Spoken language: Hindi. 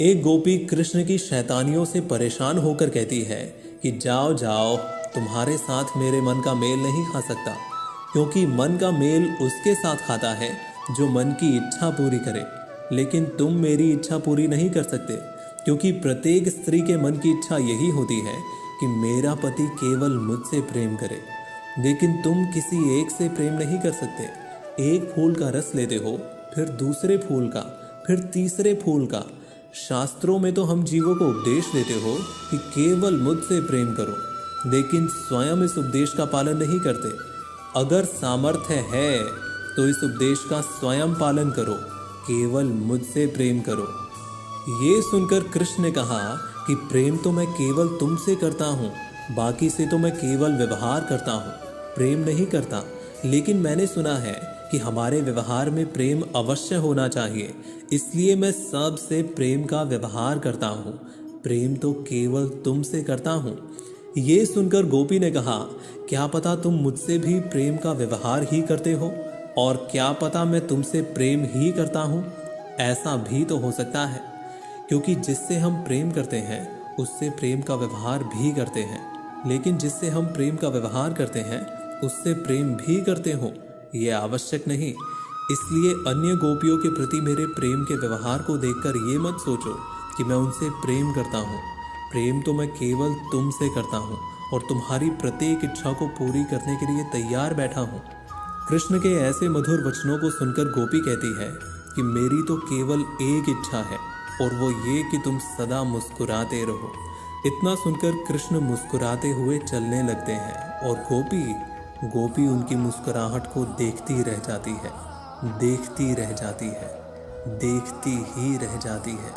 एक गोपी कृष्ण की शैतानियों से परेशान होकर कहती है कि जाओ जाओ, तुम्हारे साथ मेरे मन का मेल नहीं खा सकता, क्योंकि मन का मेल उसके साथ खाता है जो मन की इच्छा पूरी करे। लेकिन तुम मेरी इच्छा पूरी नहीं कर सकते, क्योंकि प्रत्येक स्त्री के मन की इच्छा यही होती है कि मेरा पति केवल मुझसे प्रेम करे। लेकिन तुम किसी एक से प्रेम नहीं कर सकते। एक फूल का रस लेते हो, फिर दूसरे फूल का, फिर तीसरे फूल का। शास्त्रों में तो हम जीवों को उपदेश देते हो कि केवल मुझसे प्रेम करो, लेकिन स्वयं इस उपदेश का पालन नहीं करते। अगर सामर्थ्य है तो इस उपदेश का स्वयं पालन करो, केवल मुझसे प्रेम करो। ये सुनकर कृष्ण ने कहा कि प्रेम तो मैं केवल तुमसे करता हूँ, बाकी से तो मैं केवल व्यवहार करता हूँ, प्रेम नहीं करता। लेकिन मैंने सुना है कि हमारे व्यवहार में प्रेम अवश्य होना चाहिए, इसलिए मैं सबसे प्रेम का व्यवहार करता हूँ। प्रेम तो केवल तुमसे करता हूँ। ये सुनकर गोपी ने कहा, क्या पता तुम मुझसे भी प्रेम का व्यवहार ही करते हो, और क्या पता मैं तुमसे प्रेम ही करता हूँ। ऐसा भी तो हो सकता है, क्योंकि जिससे हम प्रेम करते हैं उससे प्रेम का व्यवहार भी करते हैं, लेकिन जिससे हम प्रेम का व्यवहार करते हैं उससे प्रेम भी करते हो, ये आवश्यक नहीं। इसलिए अन्य गोपियों के प्रति मेरे प्रेम के व्यवहार को देखकर ये मत सोचो कि मैं उनसे प्रेम करता हूँ। प्रेम तो मैं केवल तुमसे करता हूँ और तुम्हारी प्रत्येक इच्छा को पूरी करने के लिए तैयार बैठा हूँ। कृष्ण के ऐसे मधुर वचनों को सुनकर गोपी कहती है कि मेरी तो केवल एक इच्छा है, और वो ये कि तुम सदा मुस्कुराते रहो। इतना सुनकर कृष्ण मुस्कुराते हुए चलने लगते हैं, और गोपी उनकी मुस्कुराहट को देखती रह जाती है, देखती रह जाती है, देखती ही रह जाती है।